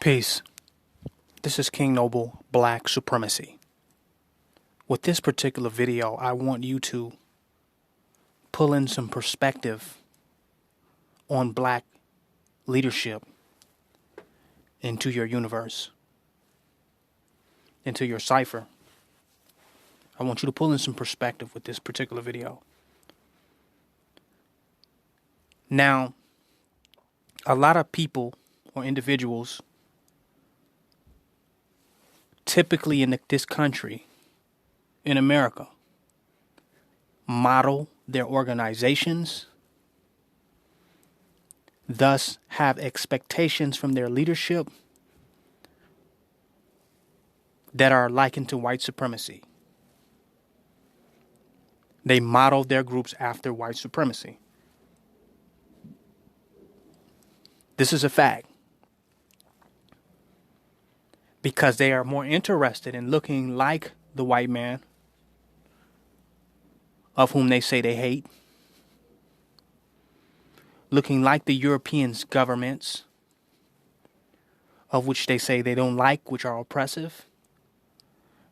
Peace. This is King Noble Black Supremacy. With this particular video, I want you to pull in some perspective on black leadership into your universe, into your cipher. I want you to pull in some perspective with this particular video. Now, a lot of people or individuals typically in this country, in America, model their organizations, thus have expectations from their leadership that are likened to white supremacy. They model their groups after white supremacy. This is a fact. Because they are more interested in looking like the white man of whom they say they hate, looking like the European governments of which they say they don't like, which are oppressive.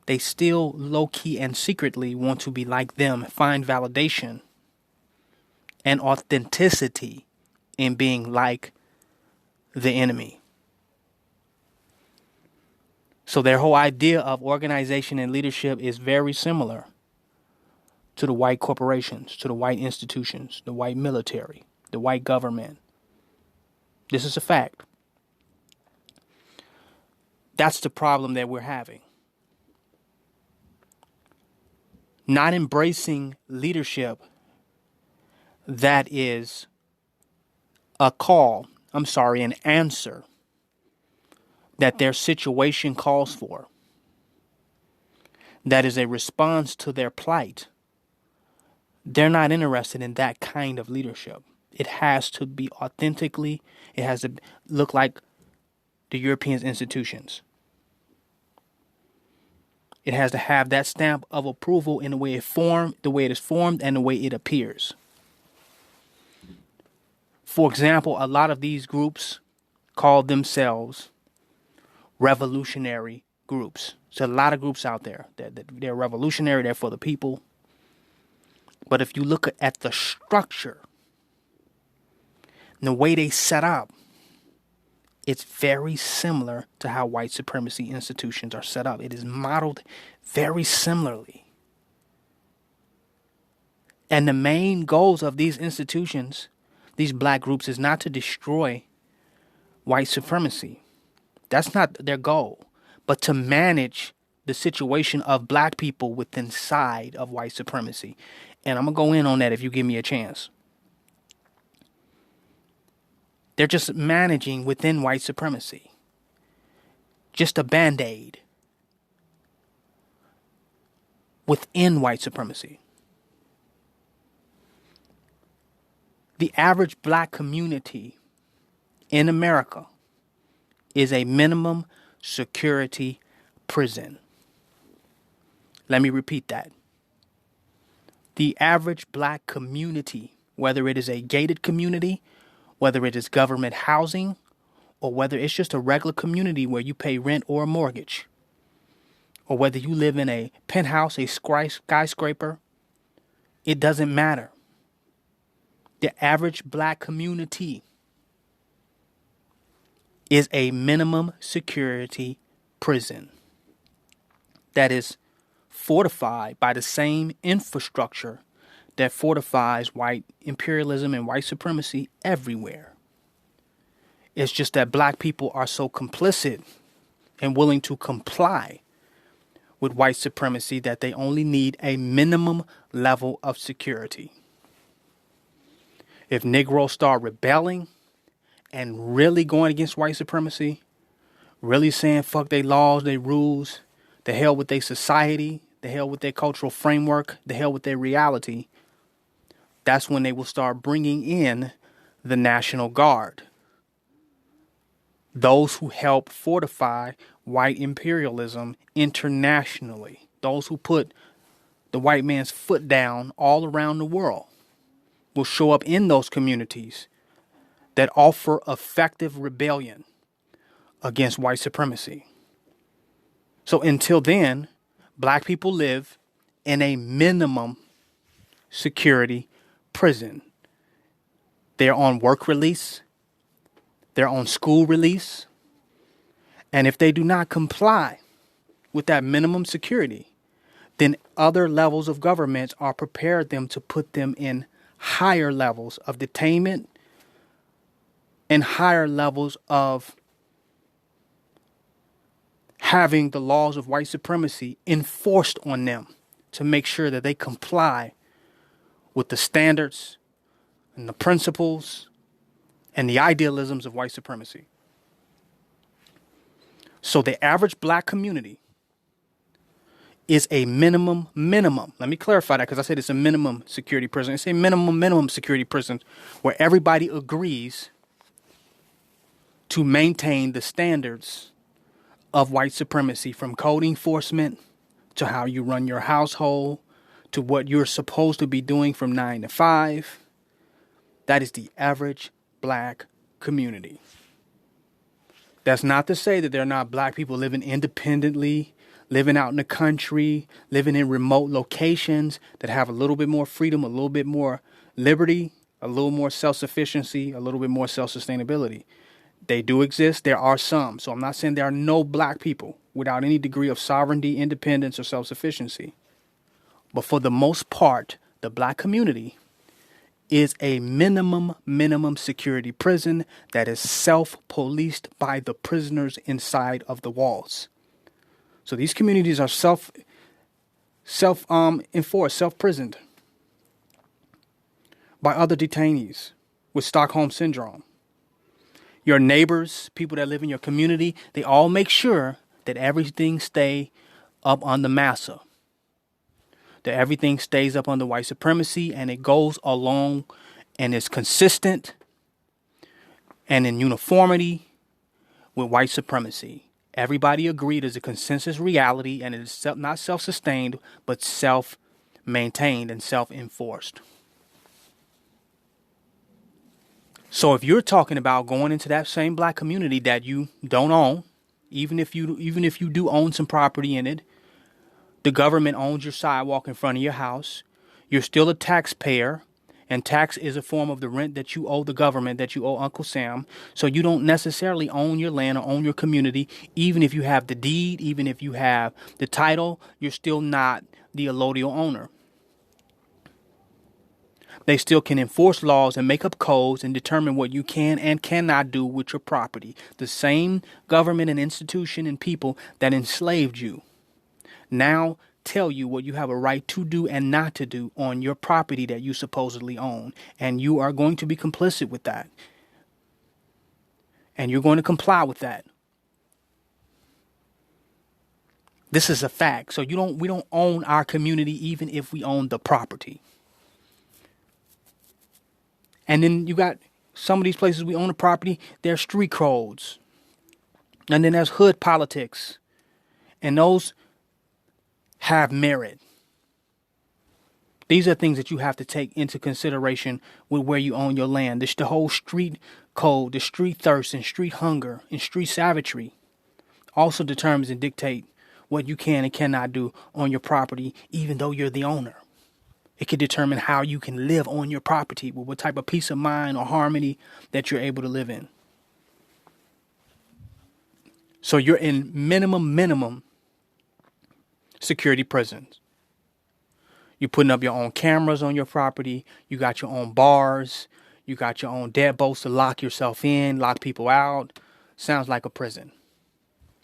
They still low-key and secretly want to be like them, find validation and authenticity in being like the enemy. So their whole idea of organization and leadership is very similar to the white corporations, to the white institutions, the white military, the white government. This is a fact. That's the problem that we're having. Not embracing leadership that is an answer that their situation calls for. That is a response to their plight. They're not interested in that kind of leadership. It has to be authentically, it has to look like the European institutions. It has to have that stamp of approval in the way it is formed, and the way it appears. For example, a lot of these groups call themselves revolutionary groups. There's a lot of groups out there that they're revolutionary, they're for the people. But if you look at the structure, the way they set up, it's very similar to how white supremacy institutions are set up. It is modeled very similarly. And the main goals of these institutions, these black groups, is not to destroy white supremacy. That's not their goal, but to manage the situation of black people within side of white supremacy. And I'm going to go in on that if you give me a chance. They're just managing within white supremacy. Just a band-aid within white supremacy. The average black community in America is a minimum security prison. Let me repeat that. The average black community, whether it is a gated community, whether it is government housing, or whether it's just a regular community where you pay rent or a mortgage, or whether you live in a penthouse, a skyscraper, it doesn't matter. The average black community is a minimum security prison that is fortified by the same infrastructure that fortifies white imperialism and white supremacy everywhere. It's just that black people are so complicit and willing to comply with white supremacy that they only need a minimum level of security. If Negroes start rebelling and really going against white supremacy, really saying fuck their laws, their rules, the hell with their society, the hell with their cultural framework, the hell with their reality, that's when they will start bringing in the National Guard. Those who help fortify white imperialism internationally. Those who put the white man's foot down all around the world will show up in those communities that offer effective rebellion against white supremacy. So until then, black people live in a minimum security prison. They're on work release. They're on school release. And if they do not comply with that minimum security, then other levels of government are prepared them to put them in higher levels of detainment and higher levels of having the laws of white supremacy enforced on them to make sure that they comply with the standards and the principles and the idealisms of white supremacy. So the average black community is a minimum. Let me clarify that because I said it's a minimum security prison. It's a minimum security prison where everybody agrees to maintain the standards of white supremacy, from code enforcement to how you run your household to what you're supposed to be doing from 9 to 5. That is the average black community. That's not to say that there are not black people living independently, living out in the country, living in remote locations that have a little bit more freedom, a little bit more liberty, a little more self-sufficiency, a little bit more self-sustainability. They do exist. There are some. So I'm not saying there are no black people without any degree of sovereignty, independence, or self-sufficiency. But for the most part, the black community is a minimum security prison that is self-policed by the prisoners inside of the walls. So these communities are self-enforced, self-prisoned by other detainees with Stockholm Syndrome. Your neighbors, people that live in your community, they all make sure that everything stay up on the massa, that everything stays up under white supremacy, and it goes along and is consistent and in uniformity with white supremacy. Everybody agreed as a consensus reality, and it is not self-sustained, but self-maintained and self-enforced. So if you're talking about going into that same black community that you don't own, even if you do own some property in it, the government owns your sidewalk in front of your house, you're still a taxpayer, and tax is a form of the rent that you owe the government, that you owe Uncle Sam. So you don't necessarily own your land or own your community. Even if you have the deed, even if you have the title, you're still not the allodial owner. They still can enforce laws and make up codes and determine what you can and cannot do with your property. The same government and institution and people that enslaved you now tell you what you have a right to do and not to do on your property that you supposedly own. And you are going to be complicit with that. And you're going to comply with that. This is a fact. So we don't own our community even if we own the property. And then you got some of these places we own the property, there's street codes. And then there's hood politics. And those have merit. These are things that you have to take into consideration with where you own your land. This the whole street code, the street thirst and street hunger and street savagery also determines and dictate what you can and cannot do on your property, even though you're the owner. It can determine how you can live on your property, with what type of peace of mind or harmony that you're able to live in. So you're in minimum security prisons. You're putting up your own cameras on your property. You got your own bars. You got your own deadbolts to lock yourself in, lock people out. Sounds like a prison.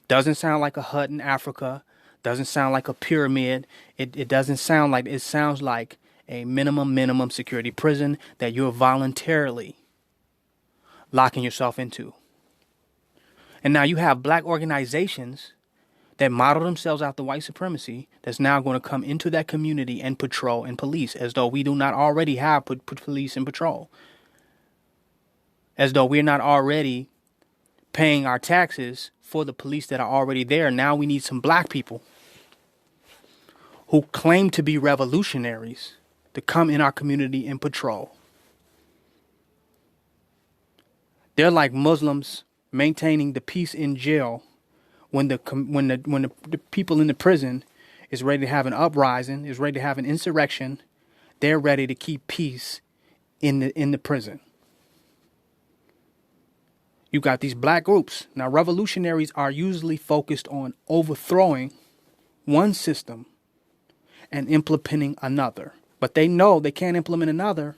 Doesn't sound like a hut in Africa. Doesn't sound like a pyramid. It doesn't sound like, it sounds like a minimum security prison that you're voluntarily locking yourself into. And now you have black organizations that model themselves after white supremacy that's now going to come into that community and patrol and police, as though we do not already have police and patrol. As though we're not already paying our taxes for the police that are already there. Now we need some black people who claim to be revolutionaries to come in our community and patrol. They're like Muslims maintaining the peace in jail when the people in the prison is ready to have an uprising, is ready to have an insurrection. They're ready to keep peace in the prison. You got these black groups. Now, revolutionaries are usually focused on overthrowing one system and implementing another. But they know they can't implement another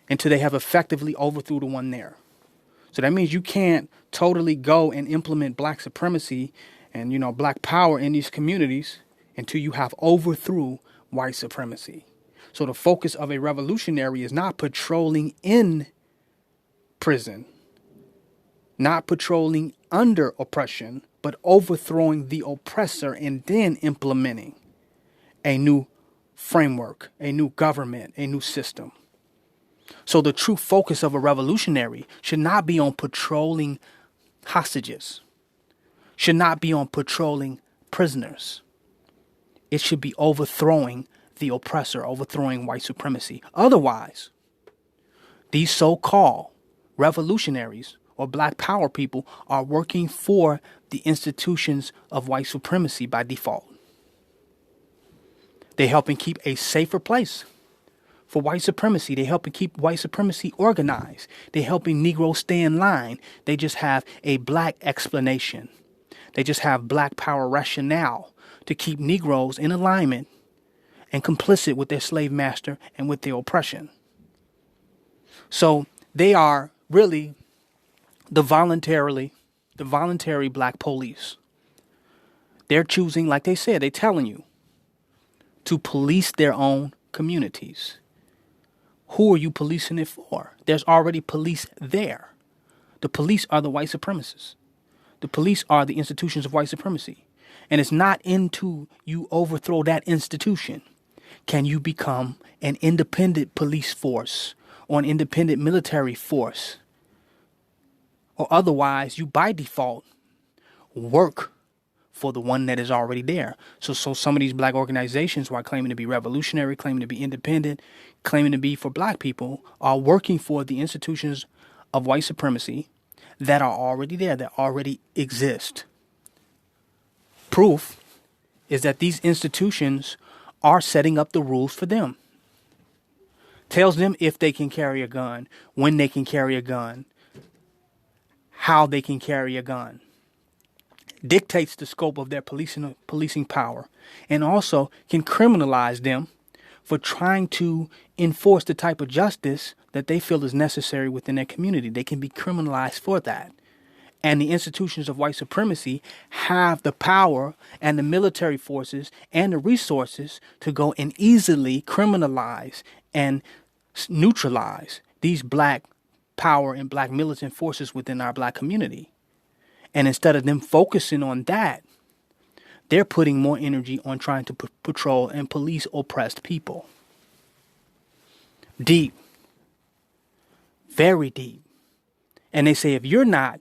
until they have effectively overthrew the one there. So that means you can't totally go and implement black supremacy and, black power in these communities until you have overthrew white supremacy. So the focus of a revolutionary is not patrolling in prison, not patrolling under oppression, but overthrowing the oppressor and then implementing a new framework, a new government, a new system. So the true focus of a revolutionary should not be on patrolling hostages, should not be on patrolling prisoners. It should be overthrowing the oppressor, overthrowing white supremacy. Otherwise, these so-called revolutionaries or black power people are working for the institutions of white supremacy by default. They're helping keep a safer place for white supremacy. They're helping keep white supremacy organized. They're helping Negroes stay in line. They just have a black explanation. They just have black power rationale to keep Negroes in alignment and complicit with their slave master and with their oppression. So they are really the voluntary black police. They're choosing, like they said, they're telling you to police their own communities. Who are you policing it for? There's already police there. The police are the white supremacists. The police are the institutions of white supremacy. And it's not until you overthrow that institution can you become an independent police force or an independent military force. Or otherwise, you by default work for the one that is already there. So some of these black organizations who are claiming to be revolutionary, claiming to be independent, claiming to be for black people, are working for the institutions of white supremacy that are already there, that already exist. Proof is that these institutions are setting up the rules for them. Tells them if they can carry a gun, when they can carry a gun, how they can carry a gun. Dictates the scope of their policing power, and also can criminalize them for trying to enforce the type of justice that they feel is necessary within their community. They can be criminalized for that. And the institutions of white supremacy have the power and the military forces and the resources to go and easily criminalize and neutralize these black power and black militant forces within our black community. And instead of them focusing on that, they're putting more energy on trying to patrol and police oppressed people. Deep. Very deep. And they say if you're not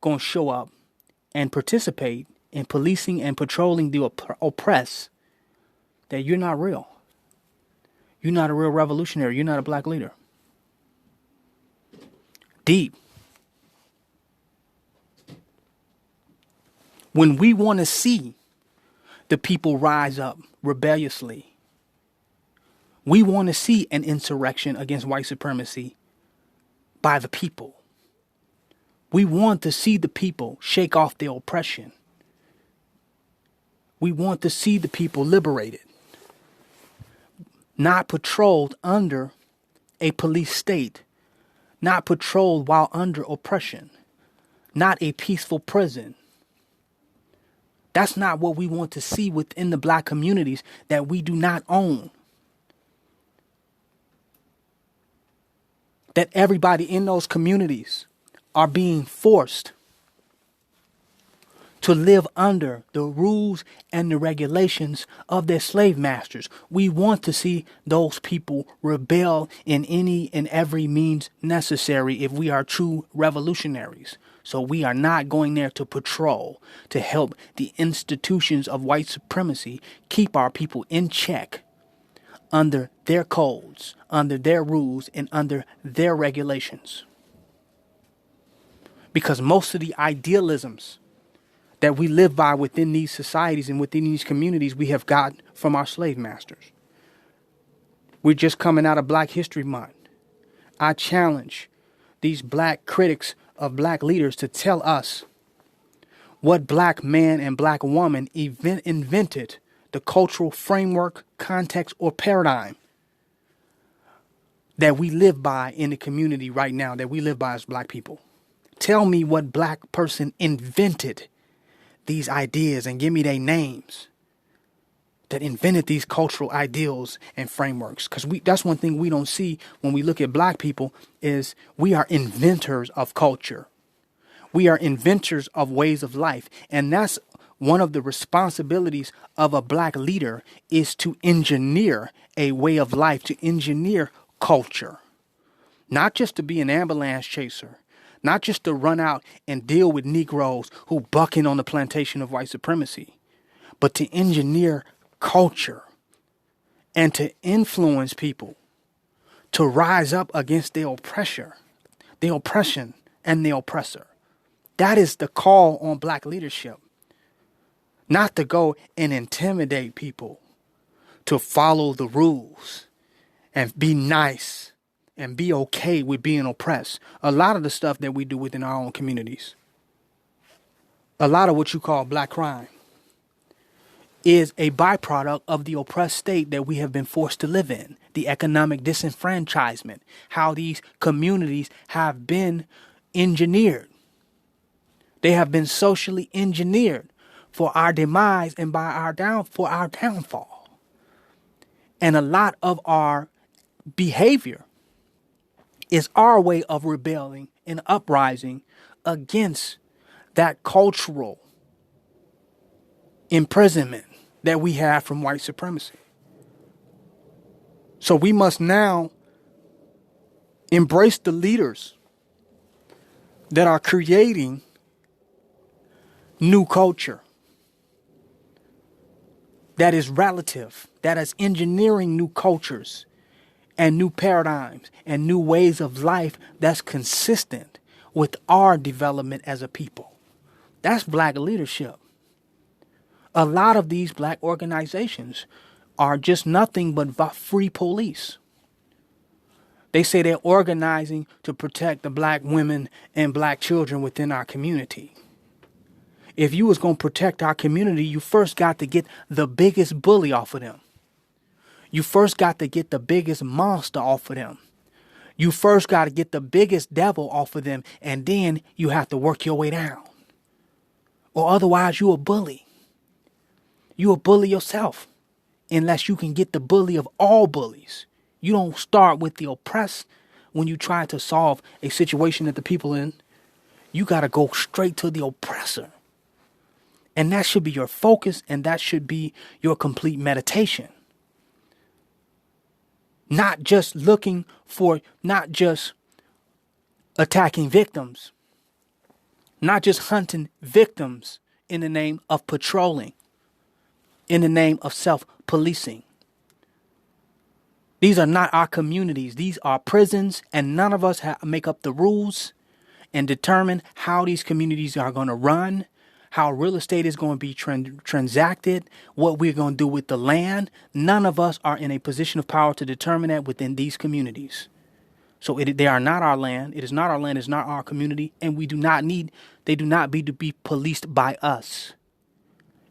going to show up and participate in policing and patrolling the oppressed, that you're not real. You're not a real revolutionary. You're not a black leader. Deep. When we want to see the people rise up rebelliously, we want to see an insurrection against white supremacy by the people. We want to see the people shake off their oppression. We want to see the people liberated, not patrolled under a police state, not patrolled while under oppression, not a peaceful prison. That's not what we want to see within the black communities that we do not own. That everybody in those communities are being forced to live under the rules and the regulations of their slave masters. We want to see those people rebel in any and every means necessary if we are true revolutionaries. So we are not going there to patrol, to help the institutions of white supremacy keep our people in check under their codes, under their rules, and under their regulations. Because most of the idealisms that we live by within these societies and within these communities we have got from our slave masters. We're just coming out of Black History Month. I challenge these black critics of black leaders to tell us what black man and black woman invented the cultural framework, context, or paradigm that we live by in the community right now, that we live by as black people. Tell me what black person invented these ideas and give me their names that invented these cultural ideals and frameworks. Because that's one thing we don't see when we look at black people is we are inventors of culture. We are inventors of ways of life. And that's one of the responsibilities of a black leader is to engineer a way of life, to engineer culture. Not just to be an ambulance chaser, not just to run out and deal with Negroes who bucking on the plantation of white supremacy, but to engineer culture and to influence people to rise up against the oppression and the oppressor. That is the call on black leadership. Not to go and intimidate people, to follow the rules and be nice and be okay with being oppressed. A lot of the stuff that we do within our own communities, a lot of what you call black crime, is a byproduct of the oppressed state that we have been forced to live in. The economic disenfranchisement, how these communities have been engineered. They have been socially engineered for our demise and for our downfall. And a lot of our behavior is our way of rebelling and uprising against that cultural imprisonment that we have from white supremacy. So we must now embrace the leaders that are creating new culture that is relative, that is engineering new cultures and new paradigms and new ways of life that's consistent with our development as a people. That's black leadership. A lot of these black organizations are just nothing but free police. They say they're organizing to protect the black women and black children within our community. If you was going to protect our community, you first got to get the biggest bully off of them. You first got to get the biggest monster off of them. You first got to get the biggest devil off of them, and then you have to work your way down. Or otherwise, you a bully. You a bully yourself, unless you can get the bully of all bullies. You don't start with the oppressed when you try to solve a situation that the people in. You got to go straight to the oppressor. And that should be your focus, and that should be your complete meditation. Not just attacking victims, not just hunting victims in the name of patrolling, in the name of self-policing. These are not our communities. These are prisons, and none of us make up the rules and determine how these communities are going to run, how real estate is going to be transacted, what we're going to do with the land. None of us are in a position of power to determine that within these communities. So they are not our land. It is not our land. It's not our community. And they do not need to be policed by us.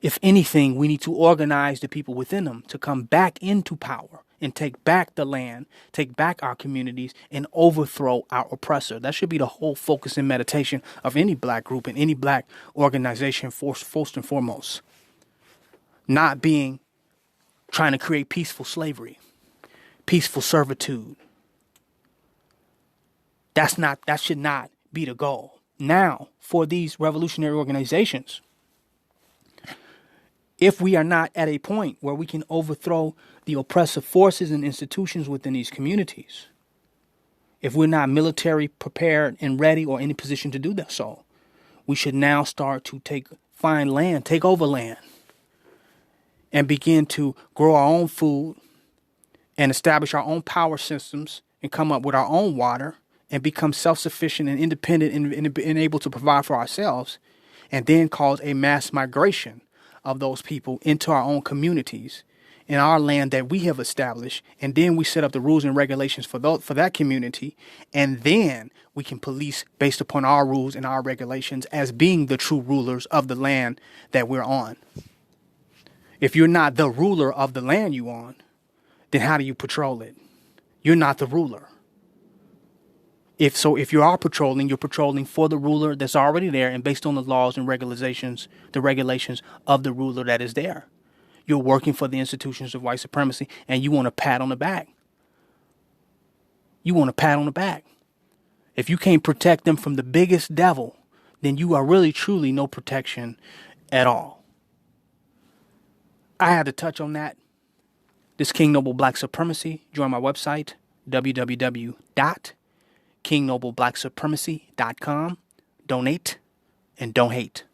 If anything, we need to organize the people within them to come back into power and take back the land, take back our communities, and overthrow our oppressor. That should be the whole focus and meditation of any black group and any black organization, first and foremost. Not trying to create peaceful slavery, peaceful servitude. That should not be the goal. Now, for these revolutionary organizations, if we are not at a point where we can overthrow the oppressive forces and institutions within these communities, if we're not military prepared and ready or in a position to do that, so we should now start to take over land, and begin to grow our own food and establish our own power systems and come up with our own water and become self-sufficient and independent and able to provide for ourselves, and then cause a mass migration of those people into our own communities in our land that we have established, and then we set up the rules and regulations for that community, and then we can police based upon our rules and our regulations as being the true rulers of the land that we're on. If you're not the ruler of the land you on, then how do you patrol it? You're not the ruler. If you are patrolling, you're patrolling for the ruler that's already there and based on the laws and regulations of the ruler that is there. You're working for the institutions of white supremacy, and you want a pat on the back. You want a pat on the back. If you can't protect them from the biggest devil, then you are really, truly no protection at all. I had to touch on that. This King Noble Black Supremacy. Join my website, www.kingnobleblacksupremacy.com. Donate and don't hate.